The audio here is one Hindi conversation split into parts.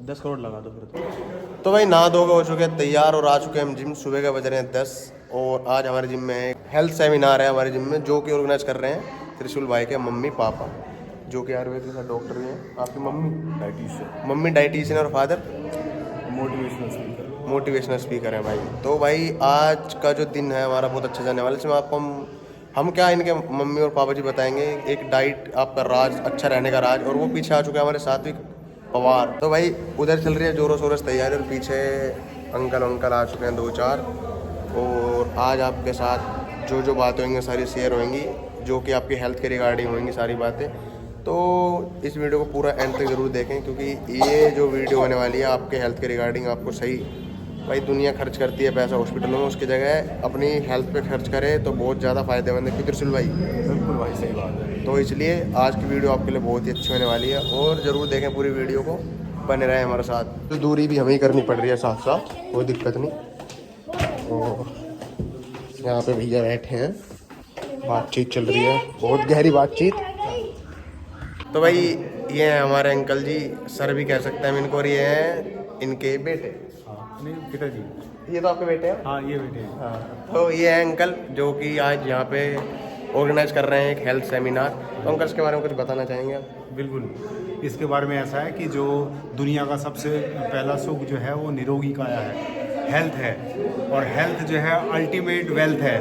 10 करोड़ लगा दो फिर तो भाई नहा धो के हो चुके हैं तैयार और आ चुके हैं हम जिम। सुबह के बज रहे हैं 10 और आज हमारे जिम में हेल्थ सेमिनार है हमारे जिम में, जो कि ऑर्गेनाइज कर रहे हैं त्रिशूल भाई के मम्मी पापा, जो कि आयुर्वेद के साथ डॉक्टर भी हैं। आपकी मम्मी डाइटिशियन और फादर मोटिवेशनल स्पीकर हैं भाई। तो भाई आज का जो दिन है हमारा बहुत अच्छा जाने वाला है, इसमें आपको हम क्या इनके मम्मी और पापा जी बताएंगे एक डाइट आपका राज, अच्छा रहने का राज। और वो पीछे आ चुके हैं हमारे सात्विक पवार। तो भाई उधर चल रही है जोरों शोरों से तैयारी और पीछे अंकल आ चुके हैं 2-4। और आज आपके साथ जो बातें होंगी सारी शेयर होंगी, जो कि आपकी हेल्थ के रिगार्डिंग होंगी सारी बातें। तो इस वीडियो को पूरा एंड तक ज़रूर देखें, क्योंकि ये जो वीडियो होने वाली है आपके हेल्थ के रिगार्डिंग आपको सही। भाई दुनिया खर्च करती है पैसा हॉस्पिटलों में, उसकी जगह अपनी हेल्थ पे खर्च करे तो बहुत ज़्यादा फायदेमंद है। क्यों त्रिशूल भाई? बिल्कुल भाई, सही बात है। तो इसलिए आज की वीडियो आपके लिए बहुत ही अच्छी होने वाली है और ज़रूर देखें पूरी वीडियो को, बने रहें हमारे साथ। तो दूरी भी हमें ही करनी पड़ रही है साथ साथ, कोई दिक्कत नहीं। और यहाँ पे भैया बैठे हैं, बातचीत चल रही है, बहुत गहरी बातचीत। तो भाई ये हैं हमारे अंकल जी, सर भी कह सकते हैं हम इनको, और ये हैं इनके बेटे। नहीं पिताजी, ये तो आपके बेटे हैं? हाँ ये बेटे हैं। हाँ, तो ये है अंकल जो कि आज यहाँ पे ऑर्गेनाइज कर रहे हैं एक हेल्थ सेमिनार। तो अंकल इसके बारे में कुछ बताना चाहेंगे आप? बिल्कुल, इसके बारे में ऐसा है कि जो दुनिया का सबसे पहला सुख जो है वो निरोगी काया है, हेल्थ है। और हेल्थ जो है अल्टीमेट वेल्थ है,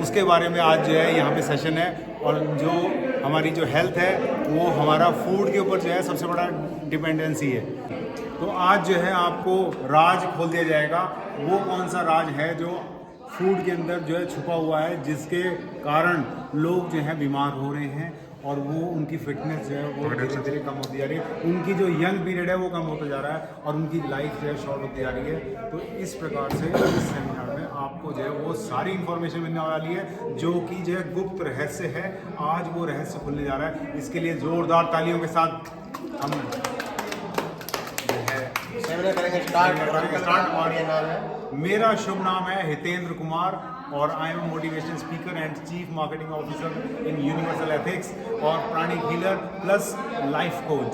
उसके बारे में आज जो है यहाँ पे सेशन है। और जो हमारी जो हेल्थ है वो हमारा फूड के ऊपर जो है सबसे बड़ा डिपेंडेंसी है। तो आज जो है आपको राज खोल दिया जाएगा, वो कौन सा राज है जो फूड के अंदर जो है छुपा हुआ है, जिसके कारण लोग जो है बीमार हो रहे हैं और वो उनकी फिटनेस जो है वो धीरे धीरे कम होती जा रही है, उनकी जो यंग पीरियड है वो कम होता जा रहा है और उनकी लाइफ जो है शॉर्ट होती जा रही है। तो इस प्रकार से इस सेमिनार में आपको जो है वो सारी इन्फॉर्मेशन मिलने वाली है, जो कि जो है गुप्त रहस्य है। आज वो रहस्य खुलने जा रहा है, इसके लिए जोरदार तालियों के साथ हम सेमिनार करेंगे स्टार्ट। और ये नाम है, मेरा शुभ नाम है हितेंद्र कुमार और I am motivation speaker and chief marketing officer in universal ethics और प्राणिक हीलर प्लस लाइफ कोच।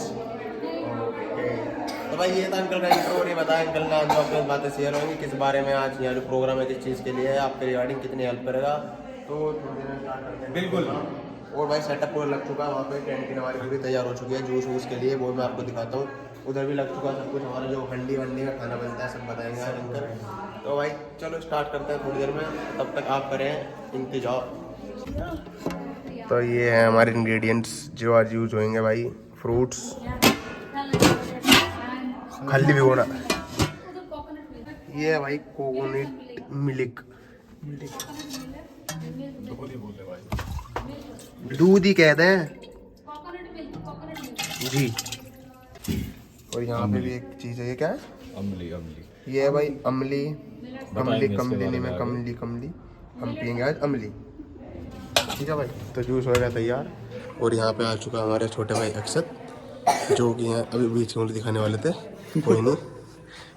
तो भाई ये था अंकल का इंट्रो। और ये बताया अंकल ने आज जो अपनी बातें शेयर होंगी किस बारे में, आज यहाँ जो प्रोग्राम है किस चीज़ के लिए है, आपके रिगार्डिंग कितनी हेल्प करेगा। तो स्टार्ट करते हैं। बिल्कुल। और भाई सेटअप पूरा लग चुका है, वहाँ पे कैंटीन हमारी पूरी तैयार हो चुकी है जूस वूस के लिए, वो मैं आपको दिखाता हूँ। उधर भी लग चुका है सब कुछ, हमारा जो हंडी वंडी का खाना बनता है सब बताएंगे आज अंकल। तो भाई चलो स्टार्ट करते हैं थोड़ी देर में, तब तक आप करें इंतजार। तो ये है हमारे इंग्रेडिएंट्स जो आज यूज होंगे भाई। फ्रूट्स, खल्ली भिगोना, ये है भाई कोकोनट मिल्क, दूध ही कहते हैं जी। और यहाँ पे भी एक चीज़ है, ये क्या है? अमली। ये है भाई अमली, कमली में कमली हम पियेंगे आज अमली, ठीक है भाई। तो जूस हो गया तैयार। और यहाँ पे आ चुका हमारे छोटे भाई अक्षत, जो कि यहाँ अभी बीच में दिखाने वाले थे, कोई नहीं।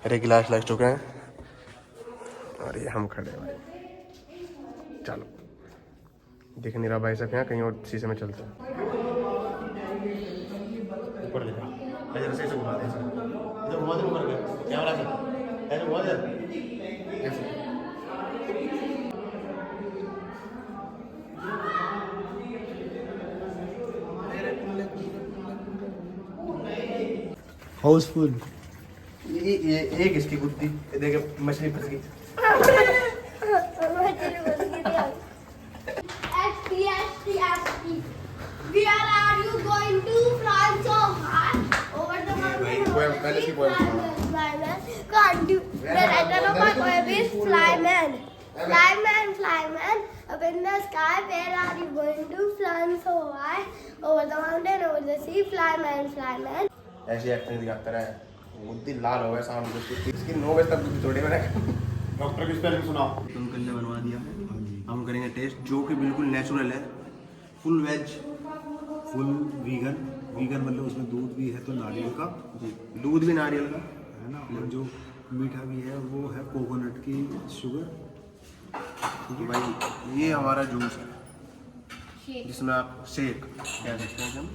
अरे गिलास लग चुके हैं और ये हम खड़े हैं भाई। चलो दिख नहीं रहा भाई साहब, यहाँ कहीं और शीशे में चलते हैं। ऊपर दिखा ऐसे ऐसे घुमा दे, इधर घुमा दे ऊपर के कैमरा से, ऐसे घुमा दे ऐसे। हाउसफुल। ये एक इसकी गुत्ती देखे मछली फंस गई। Where are you going to fly so high over the mountain? Can't do. The writer of my poem is Flyman. Flyman, up in the sky. Where are you going to fly so high over the mountain, over the sea? Flyman. ऐसी एक्टिंग दिखाता रहा, बुद्धि लाल हो गया सामने इसकी 9 बजे तक बुद्धि थोड़ी बना। डॉक्टर की स्पेलिंग सुनाओ। अंकल ने बनवा दिया, हम करेंगे टेस्ट, जो कि बिल्कुल नेचुरल है, फुल वेज, फुल वीगन मतलब उसमें दूध भी है तो नारियल का जी, दूध भी नारियल का है ना, और जो मीठा भी है वो है कोकोनट की शुगर। तो भाई ये हमारा जूस है जिसमें आप शेक कह सकते हैं हम,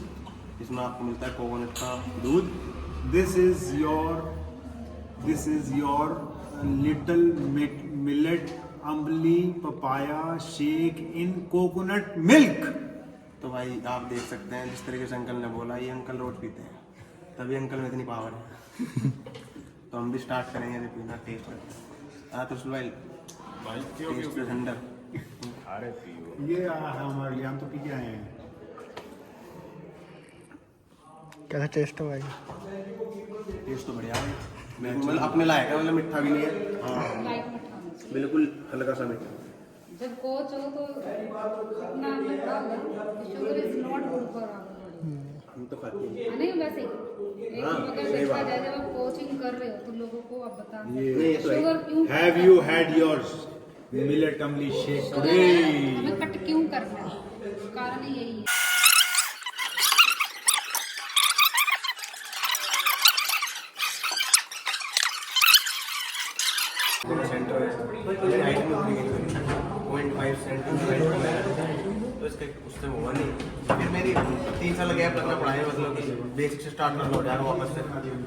जिसमें आपको मिलता है कोकोनट का दूध, This is your little millet अम्बली papaya shake in coconut milk. तो भाई आप देख सकते हैं जिस तरीके से अंकल ने बोला, ये अंकल रोज पीते हैं, तभी अंकल में इतनी पावर है। तो हम भी स्टार्ट करेंगे जब पीना टेस्ट करते हैं। तो भाई टेस्ट ठंडा। अरे ये आया है हमारे लिए, हम तो पी के आए हैं। कैसा टेस्ट है भाई? टेस्ट तो बढ़िया है, मतलब अपने लायक है, मतलब मिठा भी नहीं है। हाँ बिल्कुल हल्का सा मीठा। जब कोच हो तो अपना लगा sugar is not good for our body. हम तो खाते हैं। नहीं वैसे एक अगर देखा जाए जब आप कोचिंग कर रहे हो तो लोगों को आप बता शुगर क्यों Have you had your millet अम्बली shake today? हमें कट क्यों करना है, कारण यही है। सेंटर है, मेरी हाइट में 0.5 सेंटीमीटर तो इसके उससे हुआ नहीं। फिर मेरी 3 साल गैप लगना पढ़ाई, मतलब कि बेसिक से स्टार्ट करना हो जाएगा वापस से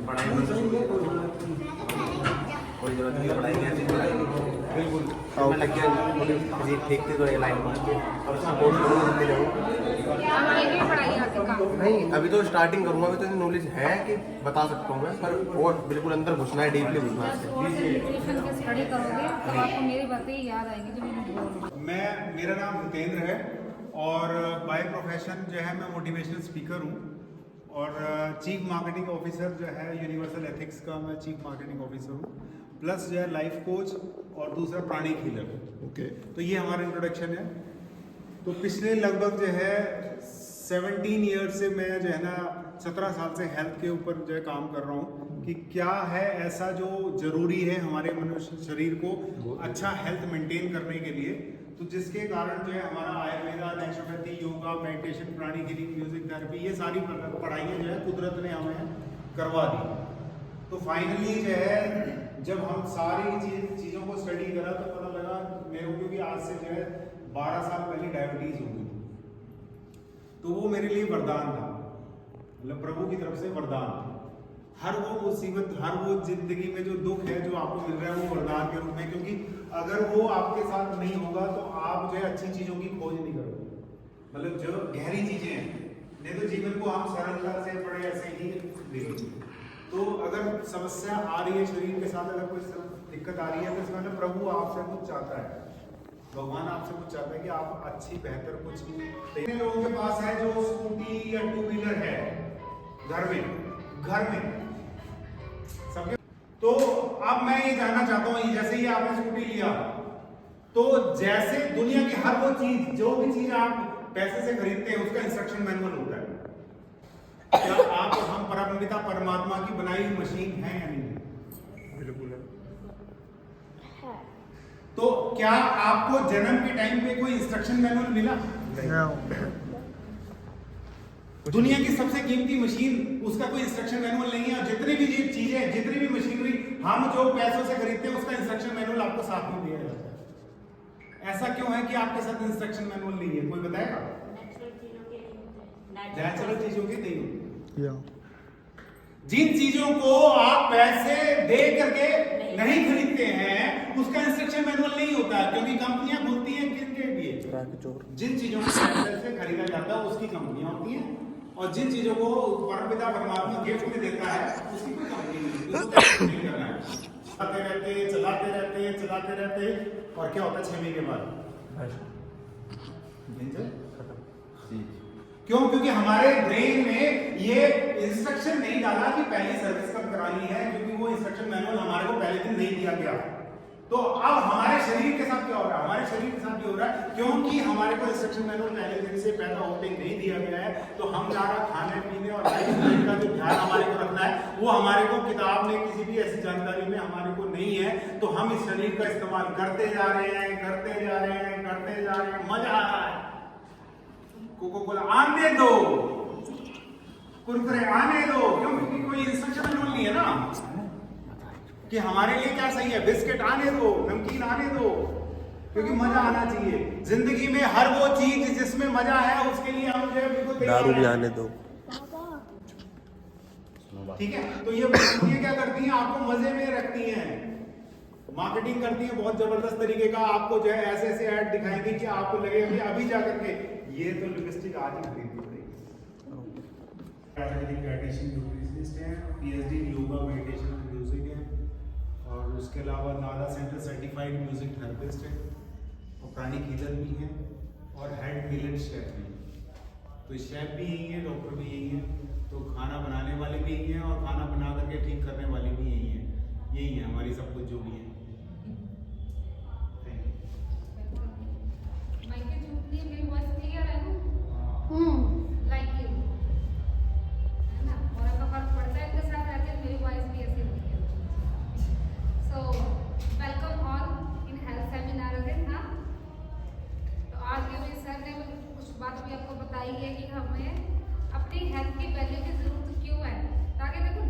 पढ़ाई में। कोई जरूरत नहीं पढ़ाई की, ऐसी पढ़ाई बिल्कुल मैं लग गया ठीक थी तो ये लाइन में अब सपोर्ट करूँगा जितनी जाऊँगा। पढ़ाई आगे काम नहीं अभी तो स्टार्टिंग करूँगा, अभी तो नॉलेज है कि बता सकता हूँ मैं, पर और बिल्कुल अंदर घुसना है, डीपली घुसना है। स्टडी करोगे तो आपको मेरी बातें याद आएंगी जो मैंने बोली। मेरा नाम जितेंद्र है और बाय प्रोफेशन जो है मैं मोटिवेशनल स्पीकर हूँ और चीफ मार्केटिंग ऑफिसर जो है यूनिवर्सल एथिक्स का मैं चीफ मार्केटिंग ऑफिसर हूँ, प्लस जो है लाइफ कोच और दूसरा प्राणिक हीलर। ओके, तो ये हमारा इंट्रोडक्शन है। तो पिछले लगभग जो है 17 ईयर्स से मैं जो है ना 17 साल से हेल्थ के ऊपर जो है काम कर रहा हूँ कि क्या है ऐसा जो ज़रूरी है हमारे मनुष्य शरीर को अच्छा हेल्थ मेंटेन करने के लिए, तो जिसके कारण जो है हमारा Ayurveda, naturopathy, yoga, meditation, pranic healing, music therapy, ये सारी पढ़ाइयाँ जो है कुदरत ने हमें करवा दी। तो फाइनली जो है जब हम सारी चीज़ों को स्टडी करा तो पता लगा मेरे को कि आज से जो है 12 साल पहले डायबिटीज़ हो गई, तो वो मेरे लिए वरदान था, मतलब प्रभु की तरफ से वरदान था। हर वो मुसीबत, हर वो जिंदगी में जो दुख है जो आपको मिल रहा है वो वरदान के रूप में, क्योंकि अगर वो आपके साथ नहीं होगा तो आप जो है अच्छी चीज़ों की खोज नहीं करोगे, मतलब जो गहरी चीज़ें हैं, नहीं तो जीवन को हम सरलता से बड़े ऐसे ही देखेंगे। तो अगर समस्या आ रही है शरीर के साथ, अगर कोई दिक्कत आ रही है तो इसमें मतलब प्रभु आपसे कुछ चाहता है, भगवान आपसे कुछ चाहता है कि आप अच्छी बेहतर कुछ लोगों के पास है जो स्कूटी या 2 व्हीलर है घर में सबके। तो अब मैं ये जानना चाहता हूँ, जैसे ही आपने स्कूटी लिया तो जैसे दुनिया की हर वो चीज, जो भी चीज आप पैसे से खरीदते हैं उसका इंस्ट्रक्शन मैनुअल होता है। क्या आप हम परमपिता परमात्मा की बनाई हुई मशीन है या नहीं? बिल्कुल है। तो क्या आपको जन्म के टाइम पे कोई इंस्ट्रक्शन मैनुअल मिला? दुनिया की सबसे कीमती मशीन, उसका कोई इंस्ट्रक्शन मैनुअल नहीं है। और जितनी भी चीजें, जितनी भी मशीनरी हम जो पैसों से खरीदते हैं उसका इंस्ट्रक्शन मैनुअल आपको साथ में दिया जाता है। ऐसा क्यों है कि आपके साथ इंस्ट्रक्शन मैनुअल नहीं है? कोई बताएगा? नेचुरल चीजों की नहीं होती। जिन चीजों को आप पैसे दे करके नहीं खरीदते हैं उसका इंस्ट्रक्शन मैनुअल नहीं होता, क्योंकि कंपनियां खुलती हैं किनके लिए? जिन चीजों को पैसे से खरीदा जाता है उसकी कंपनियां होती हैं, और जिन चीजों को परमपिता परमात्मा गिफ्ट में देता है उसकी कोई कंपनी नहीं करना है। चलाते रहते और क्या होता है 6 महीने के बाद क्यों? क्योंकि हमारे ब्रेन में ये इंस्ट्रक्शन नहीं डाला कि पहली सर्विस कब करानी है, क्योंकि वो इंस्ट्रक्शन मैनुअल हमारे को पहले दिन नहीं दिया गया। तो अब हमारे शरीर के साथ क्या हो रहा है? हमारे शरीर के साथ ये हो रहा है क्योंकि हमारे को इंस्ट्रक्शन मैनुअल पहले दिन से पैदा होते ही नहीं दिया गया है, तो हम सारा खाने पीने और लाइफस्टाइल का जो ध्यान हमारे को रखना है वो हमारे को किताब में किसी भी ऐसी जानकारी में हमारे को नहीं है। तो हम इस शरीर का इस्तेमाल करते जा रहे हैं। मजा आ रहा है, कोको कोला आने दो, कुरकुरे आने दो, क्यों? क्योंकि कोई इंस्ट्रक्शन मैनुअल नहीं है ना कि हमारे लिए क्या सही है। बिस्किट आने दो, नमकीन आने दो, क्योंकि मजा आना चाहिए जिंदगी में। हर वो चीज जिसमें मजा है उसके लिए हम जो है बिल्कुल दारू भी आने दो। ठीक है, तो ये कंपनियां क्या करती हैं, आपको मजे में रखती हैं, मार्केटिंग करती हैं बहुत जबरदस्त तरीके का, आपको जो है ऐसे ऐसे ऐड दिखाएंगे कि आपको लगेगा कि अभी जाकर के ये तो लिपस्टिक आज ही खरीदनी पड़ेगी। आयुर्वेदिक डाइटिशियन न्यूट्रिशनिस्ट हैं, PhD yoga meditation and music है, और उसके अलावा नादा सेंटर सर्टिफाइड म्यूजिक थेरेपिस्ट है, और प्राणिक हीलर भी हैं, और हेड मिलेट शेफ भी हैं। तो शेफ भी यही है, डॉक्टर भी यही है, तो खाना बनाने वाले भी यही हैं, और खाना बना करके ठीक करने वाले भी यही हैं। यही है हमारी सब कुछ जो भी है। माइक के झूठ नहीं, मेरी वॉइस क्लियर है ना? लाइक यू है ना, और अगर फर्क पड़ता है इनके साथ रहते हैं, मेरी वॉइस भी ऐसी होती है। So welcome all in health seminar again. हाँ, तो आज के मेरे सर ने कुछ बात भी आपको बताई है कि हमें अपनी हेल्थ की वैल्यू की जरूरत क्यों है, ताकि देखो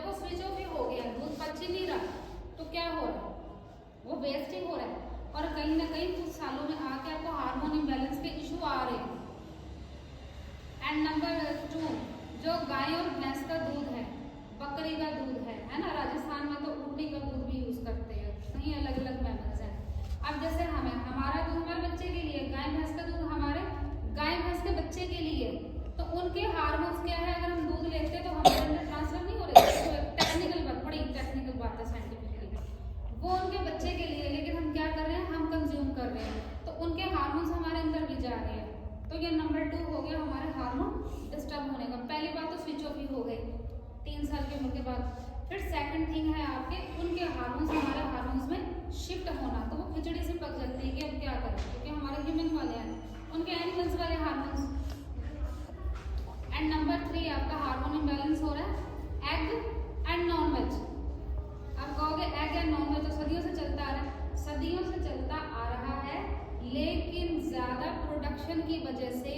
जब वो स्विच ऑफ ही हो गया, दूध बच ही नहीं रहा, तो क्या हो रहा है, वो वेस्ट ही हो रहा है। और कहीं ना कहीं कुछ सालों में आके आपको हार्मोन इम्बैलेंस के इशू आ रहे हैं। एंड नंबर 2, जो गाय और भैंस का दूध है, बकरी का दूध है ना, राजस्थान में तो ऊँटनी का दूध भी यूज करते हैं, कहीं अलग अलग मेथड्स हैं। अब जैसे हमारा दूध हमारे बच्चे के लिए, गाय भैंस का दूध हमारे गाय भैंस के बच्चे के लिए, तो उनके हार्मोन्स क्या है, अगर हम दूध लेते हैं तो हमारे अंदर ट्रांसफर नहीं हो रहे। तो टेक्निकल बात, बड़ी टेक्निकल बात है साइंटिफिकली, वो उनके बच्चे के लिए, लेकिन हम क्या कर रहे हैं, हम कंज्यूम कर रहे हैं, तो उनके हार्मोन्स हमारे अंदर भी जा रहे हैं। तो ये नंबर 2 हो गया हमारे हार्मोन डिस्टर्ब होने का। पहली बात तो स्विच ऑफ ही हो गई 3 साल की उम्र के बाद। फिर सेकंड थिंग है आपके उनके हार्मोन्स हमारे हार्मोन्स में शिफ्ट होना, तो वो खिचड़ी से पक जाती है कि अब क्या करें, क्योंकि हमारे ह्यूमन वाले हैं, उनके एनिमल्स वाले हार्मोन्स। एंड नंबर 3 आपका हार्मोन इम्बैलेंस हो रहा है एग एंड नॉन वेज। आप कहोगे एग एंड नॉन वेज तो सदियों से चलता आ रहा है, सदियों से चलता आ रहा है, लेकिन ज्यादा प्रोडक्शन की वजह से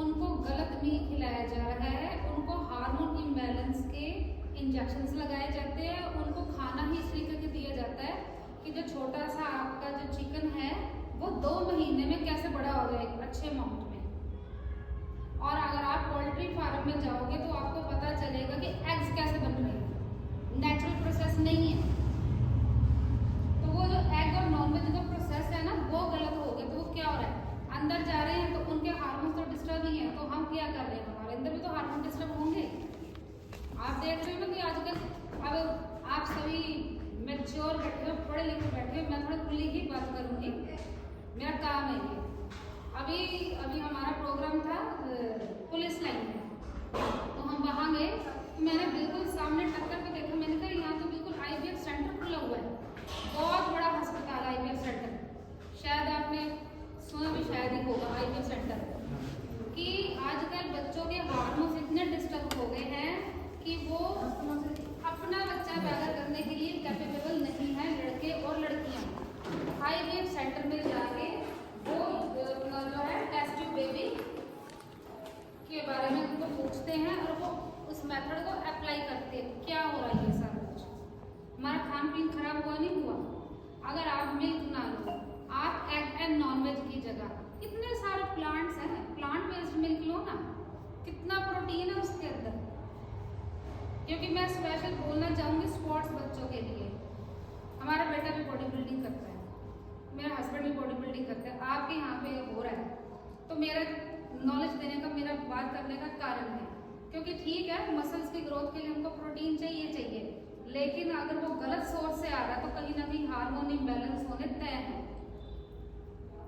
उनको गलत मील खिलाया जा रहा है, उनको हार्मोन इम्बैलेंस के इंजेक्शंस लगाए जाते हैं, उनको खाना ही इस तरीके से दिया जाता है कि जो छोटा सा आपका जो चिकन है वो 2 महीने में कैसे बड़ा हो जाए अच्छे अमाउंट में। और अगर आप पोल्ट्री फार्म में जाओगे तो आपको पता चलेगा कि एग्स कैसे बन रहे हैं, नेचुरल प्रोसेस नहीं है। तो वो जो एग और नॉन वेज का प्रोसेस है ना, वो गलत हो गया। तो वो क्या हो रहा है, अंदर जा रहे हैं तो उनके हार्मोन्स तो डिस्टर्ब ही हैं, तो हम क्या कर रहे हैं, हमारे अंदर भी तो हार्मोन डिस्टर्ब होंगे। आप देख रहे हो ना कि आजकल अब आप सभी मैच्योर बैठे हो, पढ़े लिखे बैठे हो, मैं थोड़ा खुली ही बात करूँगी, मेरा काम है ये। अभी हमारा प्रोग्राम था पुलिस लाइन में, तो हम वहाँ गए, तो मैंने बिल्कुल सामने टक्कर पे देखा, मैंने कहा यहाँ तो बिल्कुल IVF सेंटर खुला हुआ है, बहुत बड़ा अस्पताल IVF सेंटर, शायद आपने सुना भी शायद ही होगा IVF सेंटर, कि आजकल बच्चों के हार्मोन्स इतने डिस्टर्ब हो गए हैं कि वो अपना बच्चा पैदा करने के लिए कैपेबल नहीं है, लड़के और लड़कियाँ। IVF सेंटर में जाके वो जो है टेस्ट ट्यूब बेबी के बारे में उनको पूछते हैं और वो उस मेथड को अप्लाई करते हैं। क्या हो रहा है ये सारा कुछ, हमारा खान पीन खराब हुआ नहीं हुआ। अगर आप मिल्क ना लो, आप एग एंड नॉन वेज की जगह इतने सारे प्लांट्स हैं, प्लांट बेस्ड मिल्क लो ना, कितना प्रोटीन है उसके अंदर। क्योंकि मैं स्पेशल बोलना चाहूँगी स्पोर्ट्स बच्चों के लिए, हमारा बेटा भी बॉडी बिल्डिंग करता है, मेरा हस्बैंड भी बॉडी बिल्डिंग करता है, आपके यहाँ पे हो रहा है, तो मेरा नॉलेज देने का, मेरा बात करने का कारण है। क्योंकि ठीक है, मसल्स की ग्रोथ के लिए हमको प्रोटीन चाहिए, लेकिन अगर वो गलत सोर्स से आ रहा है तो कहीं ना कहीं हार्मोन इम्बैलेंस होने तय है।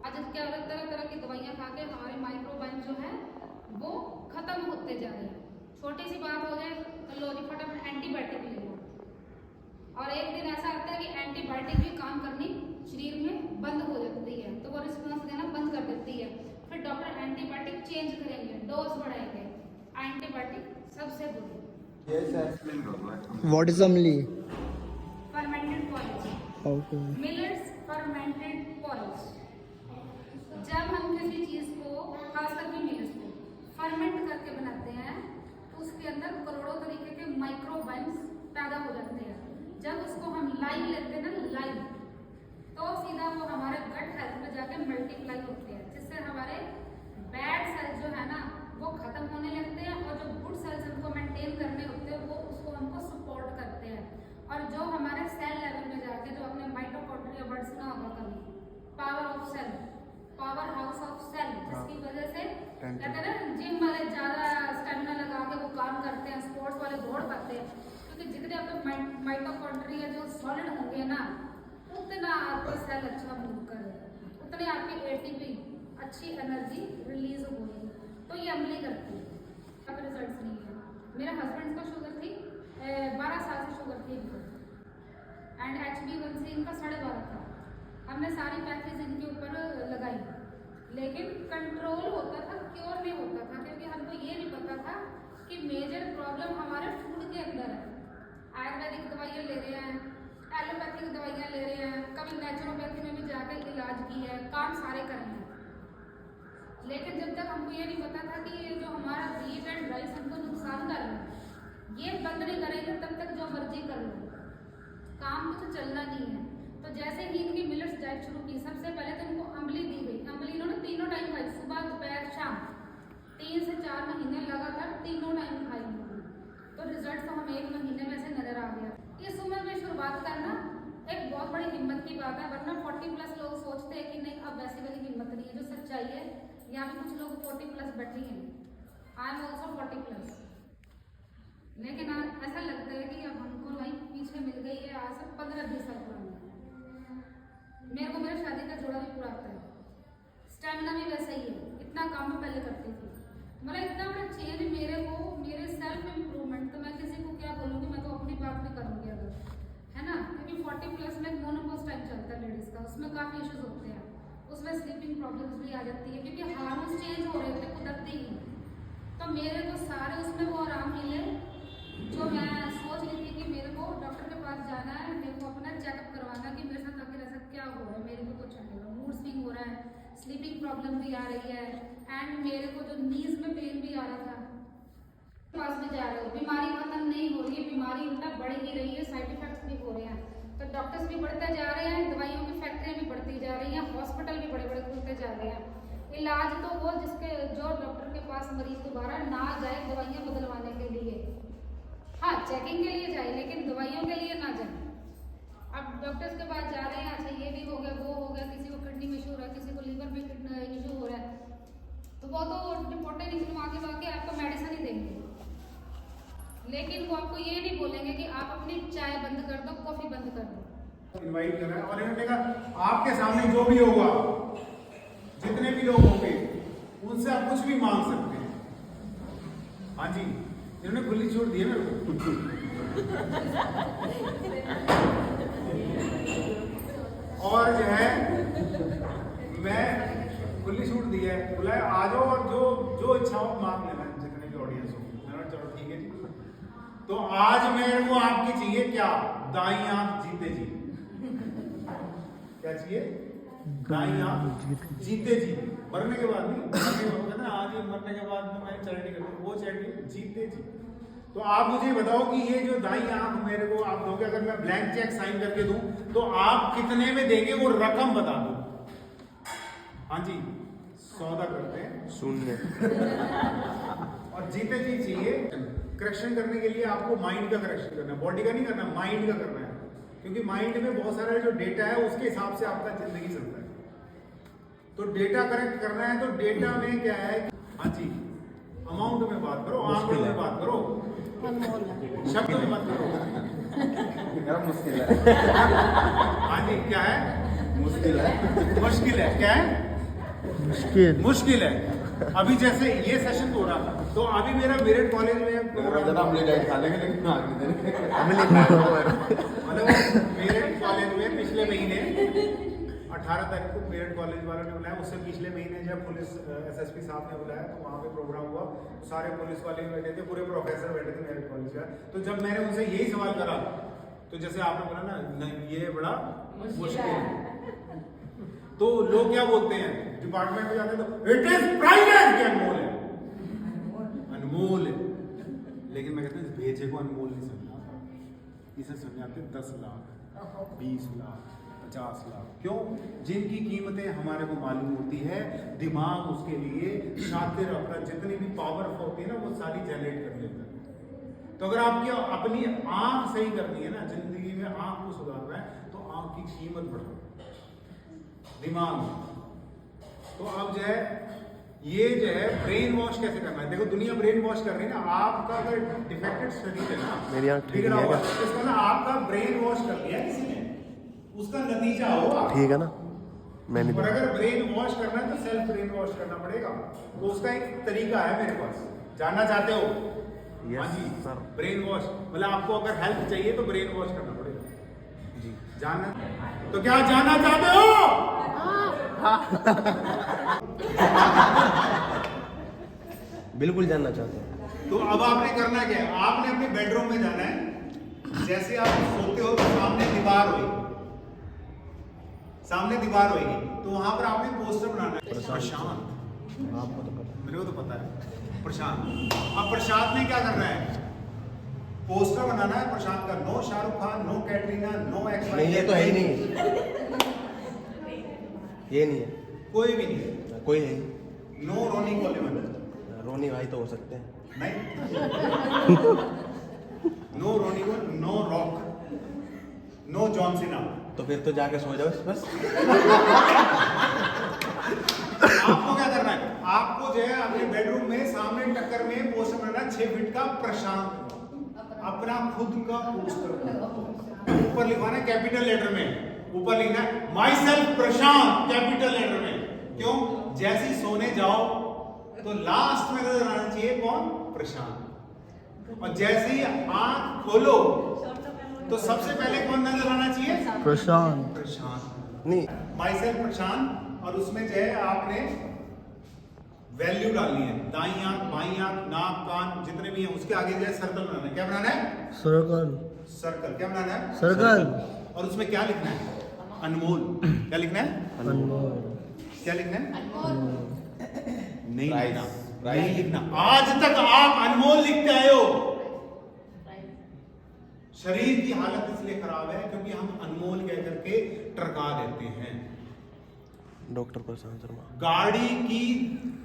आज क्या हो रहा है, तरह तरह की दवाइयाँ खा के हमारे माइक्रोबाइम जो है वो खत्म होते जा रहे हैं। छोटी सी बात हो जाए तो लो जी फटाफट एंटीबायोटिक ले लो, और एक दिन ऐसा आता है कि एंटीबायोटिक भी काम करनी शरीर में बंद हो जाती है, तो वो रिस्पॉन्स देना बंद कर देती है। फिर डॉक्टर एंटीबायोटिक चेंज करेंगे, डोज बढ़ाएंगे। एंटीबायोटिक सबसे बुरी। What is amli? Fermented polish, Okay. Millers fermented polish. जब हम किसी चीज़ को, खासकर भी मिलर्स को फर्मेंट करके बनाते हैं तो उसके अंदर करोड़ों तरीके के माइक्रोबाइम्स पैदा हो जाते हैं। जब उसको हम लाइव लेते हैं ना, लाइव, तो सीधा वो हमारे गट हेल्थ में जाके मल्टीप्लाई होते हैं, जिससे हमारे बैड सेल्स जो है ना वो खत्म होने लगते हैं, और जो गुड सेल्स हमको मेंटेन करने होते हैं वो उसको हमको सपोर्ट करते हैं। और जो हमारे सेल लेवल में जाके जो अपने माइटोकॉन्ड्रिया वर्ड सुना होगा कभी, power of cell, power house of cell, जिसकी वजह से कहते हैं ना जिम वाले ज़्यादा स्टेमिना लगा के वो काम करते हैं, स्पोर्ट्स वाले दौड़ पाते हैं, क्योंकि जितने आपके माइटोकॉन्ड्रिया जो सॉलिड होंगे ना, उतना आपका सेल अच्छा मूव करेगा, उतने आपकी ATP अच्छी एनर्जी रिलीज होगी। तो ये अमली करती है, अब रिजल्ट्स नहीं है। मेरे हस्बैंड को शुगर थी, 12 साल से शुगर थी इनको, एंड HbA1c इनका 12.5 था। हमने सारी पैकेज इनके ऊपर लगाई, लेकिन कंट्रोल होता था, क्योर नहीं होता था, क्योंकि हमको ये नहीं पता था कि मेजर प्रॉब्लम हमारे फूड के अंदर है। आयुर्वेदिक दवाइयाँ ले रहे हैं, एलोपैथिक दवाइयाँ ले रहे हैं, कभी नेचुरोपैथी में भी जाकर इलाज की है, काम सारे कर रहे हैं, लेकिन जब तक हमको ये नहीं पता था कि ये जो हमारा व्हीट एंड राइस हमको नुकसान कर रहा है, ये बंद नहीं करेंगे तब तक जो मर्जी कर लो, काम को तो चलना नहीं है। तो जैसे ही इनकी मिलेट्स डाइट शुरू की, सबसे पहले तो इनको अम्बली दी गई। अम्बली इन्होंने तीनों टाइम खाई, सुबह दोपहर शाम, 3 से 4 महीने लगातार तीनों टाइम खाई इन्होंने। तो रिजल्ट तो हमें 1 महीने में से नजर आ गया। इस उम्र में शुरुआत करना एक बहुत बड़ी हिम्मत की बात है, वरना 40+ लोग सोचते हैं कि नहीं अब वैसी वाली हिम्मत नहीं है। जो सच्चाई है, यहाँ पे कुछ लोग 40+ बैठी हैं, आई एम ऑल्सो 40+, लेकिन ऐसा लगता है कि अब हमको लाइफ पीछे मिल गई है। आज से 15-20 साल पुरानी मेरे को मेरे शादी का जोड़ा भी पूरा आता है, स्टेमिना भी वैसा ही है, इतना काम मैं पहले करती थी। मतलब इतना बड़ा चेंज मेरे को, मेरे सेल्फ इम्प्रूवमेंट, तो मैं किसी को क्या बोलूँगी, मैं तो अपनी बात में करूँगी अगर, है ना, क्योंकि 40+ में मोनोपॉज टाइम चलता है लेडीज़ का, उसमें काफ़ी इश्यूज होते हैं, उसमें स्लीपिंग प्रॉब्लम्स भी आ जाती है क्योंकि हार्मोन्स चेंज हो रहे थे कुदरती ही। तो मेरे को सारे उसमें वो आराम मिले जो मैं सोच रही थी कि मेरे को डॉक्टर के पास जाना है, मेरे को अपना चेकअप करवाना कि मेरे साथ आखिर ऐसा क्या हो रहा है, मेरे को कुछ नहीं हो रहा, मूड स्विंग हो रहा है, स्लीपिंग प्रॉब्लम भी आ रही है, एंड मेरे को जो नीज में पेन भी आ रहा था। पास भी जा रहे हो, बीमारी खत्म नहीं हो रही है, बीमारी उल्टा बढ़ ही रही है, साइड इफेक्ट्स भी हो रहे हैं। तो डॉक्टर्स भी बढ़ते जा रहे हैं, दवाइयों की फैक्ट्रियाँ भी बढ़ती जा रही हैं, हॉस्पिटल भी बड़े बड़े खुलते जा रहे हैं। इलाज तो वो जिसके जो डॉक्टर के पास मरीज दोबारा ना जाए दवाइयाँ बदलवाने के लिए, हाँ चेकिंग के लिए जाए लेकिन दवाइयों के लिए ना जाए। अब डॉक्टर्स के पास जा रहे हैं, अच्छा ये भी हो गया वो हो गया, किसी को किडनी में इशू हो रहा है, किसी को लीवर में इशू हो रहा है, तो वो तो रिपोर्टें निकलवा के आपको मेडिसिन ही देंगे, लेकिन वो आपको ये नहीं बोलेंगे कि आप अपनी चाय बंद कर दो, कॉफी बंद कर दो। इनवाइट कर रहा है और इन्होंने कहा आपके सामने जो भी होगा, जितने भी लोग होंगे उनसे आप कुछ भी मांग सकते हैं। हाँ जी, इन्होंने खुली छूट दी है मेरे को। और जो है मैं खुली छूट दी है, बोला आ जाओ और जो इच्छा हो मांग लेना, जितने भी ऑडियंस हो। मैंने चलो ठीक है जी। तो आज मेरे को आपकी चाहिए क्या? दाई आंख जीते जी। क्या चाहिए? दाई आंख जीते जी। मरने के बाद नहीं, मरने के बाद ना, आज मरने के बाद में मैं चैरिटी करता हूँ, वो चैरिटी जीते जी। तो आप मुझे बताओ कि ये जो दाई आंख मेरे को आप दोगे, अगर मैं ब्लैंक चेक साइन करके दूं तो आप कितने में देंगे, वो रकम बता दो। हाँ जी, सौदा करते हैं 0। और जीते जी चाहिए। करेक्शन करने के लिए आपको माइंड का करेक्शन करना है, बॉडी का नहीं करना, माइंड का करना है, क्योंकि माइंड में बहुत सारा जो डेटा है उसके हिसाब से आपका जिंदगी चलता है। तो डेटा करेक्ट करना है, तो डेटा में क्या है, हाँ जी, अमाउंट में बात करो, आंकड़ों में बात करो, शब्द में बात करो। मुश्किल है। हाँ जी, क्या है? मुश्किल है। मुश्किल है। क्या है? मुश्किल है। अभी जैसे ये सेशन हो रहा था, तो अभी मेरा मेरिट कॉलेज में मतलब मेरिट कॉलेज में पिछले महीने 18 तारीख को मेरिट कॉलेज वालों ने बुलाया। उससे पिछले महीने जब पुलिस एसएसपी साहब ने बुलाया तो वहाँ पे प्रोग्राम हुआ, सारे पुलिस वाले बैठे थे, पूरे प्रोफेसर बैठे थे मेरिट कॉलेज का। तो जब मैंने उनसे यही सवाल करा, तो जैसे आपने बोला ना, ये बड़ा मुश्किल है, तो लोग क्या बोलते हैं, डिपार्टमेंट में जाते हैं तो इट इज प्राइवेट, क्या अनमोल है, अनमोल है। लेकिन मैं कहता हूँ भेजे को अनमोल नहीं समझा, इसे समझाते 10 लाख 20 लाख 50 लाख। क्यों? जिनकी कीमतें हमारे को मालूम होती है, दिमाग उसके लिए शातिर अपना जितनी भी पावर होती है ना वो सारी जनरेट कर लेता है। तो अगर आपकी अपनी आंख सही करनी है ना, जिंदगी में आंख को सुधारना है, तो आंख की कीमत बढ़ाओ, दिमाग। तो अब जो है ये जो है ब्रेन वॉश कैसे करना है, देखो दुनिया ब्रेन वॉश कर रही है ना। आपका अगर डिफेक्टेड शरीर है ना, मेरी आंख ठीक बिगड़ा नहीं हुआ, है तो इसका ना आपका ब्रेन वॉश कर दिया किसी ने, उसका नतीजा होगा, ठीक है ना। मैंने और अगर ब्रेन वॉश करना है तो सेल्फ ब्रेन वॉश करना पड़ेगा। तो उसका एक तरीका है मेरे पास, जानना चाहते हो? हाँ जी सर। ब्रेन वॉश मतलब आपको अगर हेल्प चाहिए तो ब्रेन वॉश करना पड़ेगा जी। जानना तो क्या जानना चाहते हो? बिल्कुल जानना चाहते हैं। तो अब आपने करना क्या है, आपने अपने बेडरूम में जाना है। जैसे आप सोते हो तो सामने दीवार होगी, सामने दीवार होगी, तो वहां पर आपने पोस्टर बनाना है, प्रशांत। आपको तो पता है। मेरे को तो पता है प्रशांत। अब प्रशांत ने क्या करना है, पोस्टर बनाना है प्रशांत का, no Shahrukh Khan, no Katrina, no x नहीं, ये तो है ही नहीं, ये नहीं है, कोई भी नहीं है, कोई है ही। नो रोनी कोलेमन, रोनी भाई तो हो सकते हैं। नहीं, नो रोनी को, no rock, no John Cena. तो फिर तो जाके सो जाओ बस। आपको क्या करना है, आपको जो है अपने बेडरूम में सामने टक्कर में पोस्टर बनाना 6 फीट का प्रशांत, अपना खुद का पोस्टर ऊपर लिखवाना है कैपिटल लेटर में, ऊपर लिखना है myself Prashant capital letter में। क्यों? जैसे ही सोने जाओ तो लास्ट में नजर आना चाहिए कौन? प्रशांत। और जैसे ही आंख खोलो तो सबसे पहले कौन नजर आना चाहिए? प्रशांत। प्रशांत। नहीं, माई सेल्फ प्रशांत, और उसमें जो है आपने वैल्यू डालनी है, दाई आंख, बाई आंख, नाक, कान जितने भी हैं उसके आगे जो है सर्कल बनाना है। क्या बनाना है? सर्कल। सर्कल। क्या बनाना है? सर्कल। और उसमें क्या लिखना है? अनमोल। क्या लिखना है? अनमोल। क्या लिखना है? नहीं Price. लिखना, Price. नहीं लिखना। आज तक आप अनमोल लिखते आए हो। शरीर की हालत इसलिए खराब है क्योंकि हम अनमोल कह करके टरका देते हैं। डॉक्टर प्रशांत शर्मा। गाड़ी की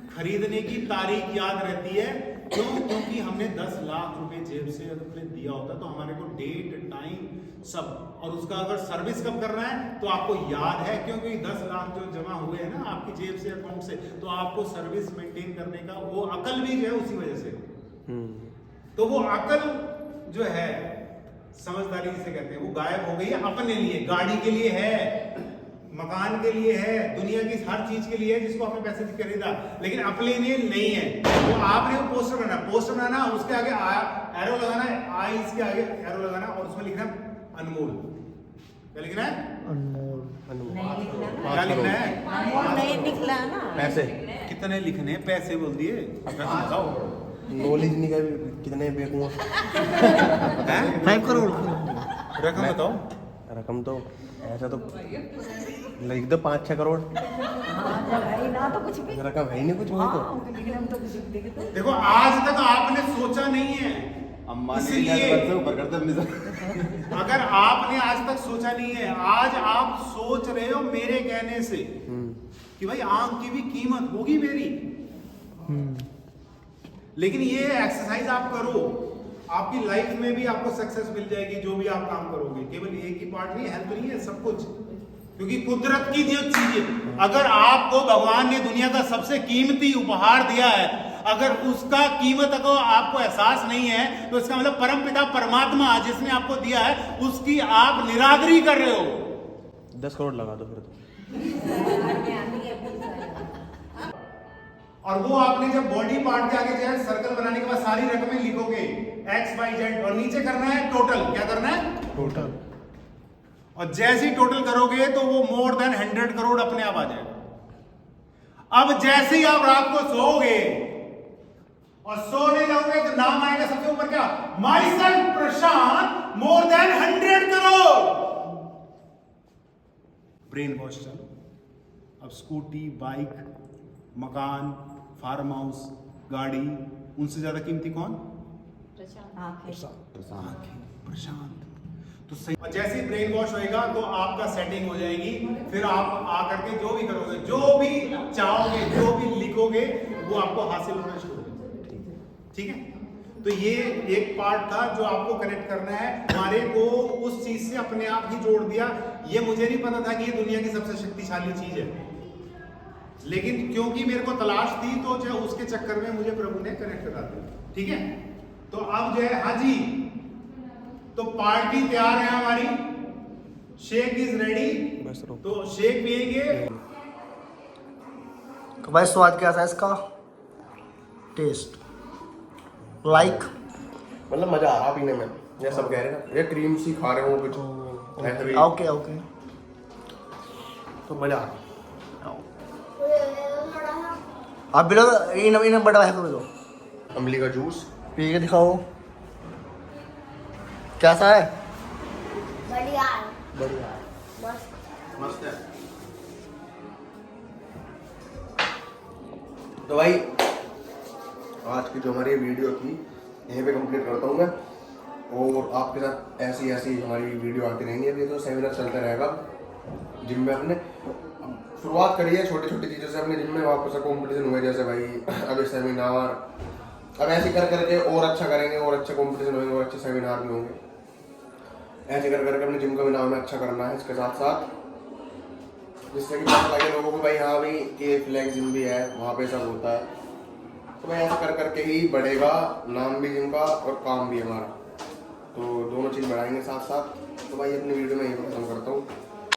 खरीदने की तारीख याद रहती है, क्यों? क्योंकि हमने 10 लाख रुपए जेब से अपने दिया होता तो हमारे को डेट, टाइम सब, और उसका अगर सर्विस कब करना है तो आपको याद है, क्योंकि 10 लाख जो जमा हुए हैं ना आपकी जेब से, अकाउंट से, तो आपको सर्विस मेंटेन करने का वो अकल भी जो है उसी वजह से। तो वो अकल जो है, समझदारी जिसे कहते हैं, वो गायब हो गई है। अपने लिए, गाड़ी के लिए है, मकान के लिए है, दुनिया की हर चीज के लिए है जिसको आपने पैसे से खरीदा, लेकिन अपने लिए नहीं है। तो आपने वो पोस्टर बनाना, उसके आगे एरो लगाना है, आईज के आगे एरो लगाना, और उसमें लिखना अनमोल। क्या लिखना है? अनमोल। क्या लिखना है? नहीं निकला ना। पैसे कितने लिखने हैं? पैसे बोल दिए, बताओ। नॉलेज नहीं का कितने बेकूफ। 5 करोड़। रकम बताओ। रकम तो ऐसा तो लिख दो 5-6 करोड़। ना तो कुछ भी रकम है ही नहीं कुछ, वही तो। लिखने में तो कुछ भी देखो। देखो आज तक आपने सोचा नहीं है, इसलिए अगर आपने आज तक सोचा नहीं है, आज आप सोच रहे हो मेरे कहने से कि भाई आंख की भी कीमत होगी मेरी। लेकिन ये एक्सरसाइज आप करो, आपकी लाइफ में भी आपको सक्सेस मिल जाएगी। जो भी आप काम करोगे, केवल एक ही पार्ट नहीं, हेल्थ नहीं है, सब कुछ। क्योंकि कुदरत की जो चीजें, अगर आपको भगवान ने दुनिया का सबसे कीमती उपहार दिया है, अगर उसका कीमत को आपको एहसास नहीं है, तो इसका मतलब परमपिता परमात्मा जिसने आपको दिया है उसकी आप निरादरी कर रहे हो। 10 करोड़ लगा दो फिर तो। और वो आपने जब बॉडी पार्ट के आगे जो है सर्कल बनाने के बाद सारी रकमें लिखोगे, XYZ, और नीचे करना है टोटल। क्या करना है? टोटल। और जैसे ही टोटल करोगे तो वो मोर देन 100 करोड़ अपने आप आ जाएगा। अब जैसे ही आप रात को सोओगे और सोने जाओगे तो नाम आएगा सबसे ऊपर, क्या? My self Prashant, more than 100 crore. Brain wash चलो। अब स्कूटी, बाइक, मकान, फार्म हाउस, गाड़ी, उनसे ज्यादा कीमती कौन? प्रशांत। तो सही। और जैसे ही ब्रेन वॉश होएगा तो आपका सेटिंग हो जाएगी, फिर आप आकर के जो भी करोगे, जो भी चाहोगे, जो भी लिखोगे, वो आपको हासिल होना शुरू हो जाएगा। ठीक है? तो ये एक पार्ट था जो आपको कनेक्ट करना है। हमारे को उस चीज से अपने आप ही जोड़ दिया। ये मुझे नहीं पता था कि ये दुनिया की सबसे शक्तिशाली चीज है, लेकिन क्योंकि मेरे को तलाश थी तो जो उसके चक्कर में मुझे प्रभु ने कनेक्ट करा दिया। ठीक है? तो अब जो है, हाँ जी, तो पार्टी तैयार है हमारी, शेक इज रेडी, तो शेक पिएंगे। तो भाई स्वाद कैसा है इसका? टेस्ट लाइक मतलब मजा आ रहा पीने में, ये सब कह रहे हैं ना, ये क्रीम सी खा रहे हो कुछ हैवी। ओके ओके, तो मजा आ रहा। आप भी इन बड़ा है तो अमली का जूस पी के दिखाओ कैसा है। बढ़िया है, बढ़िया है। मस्त। मस्त है। तो भाई आज की जो हमारी वीडियो थी यहीं पे कंप्लीट करता हूँ मैं। और आपके साथ ऐसी ऐसी हमारी वीडियो आती रहेंगी। अभी तो सेमिनार चलता रहेगा जिम में। अपने शुरुआत करी है छोटी छोटी चीज़ों से अपने जिम में, वापस कॉम्पिटिशन हुए जैसे भाई अभी सेमिनार, अब ऐसे कर करके और अच्छा करेंगे और अच्छे कॉम्पिटिशन होंगे और अच्छे सेमिनार भी होंगे। ऐसे कर करके अपने जिम का भी नाम अच्छा करना है इसके साथ साथ, जिससे कि पता लगे लोगों को भाई हाँ भाई कि फ्लैग जिम भी है, वहाँ पे सब होता है। तो भाई ऐसा कर करके ही बढ़ेगा नाम भी जिम का और काम भी हमारा, तो दोनों चीज़ बढ़ाएंगे साथ साथ। तो भाई अपनी वीडियो में यही खत्म करता हूँ।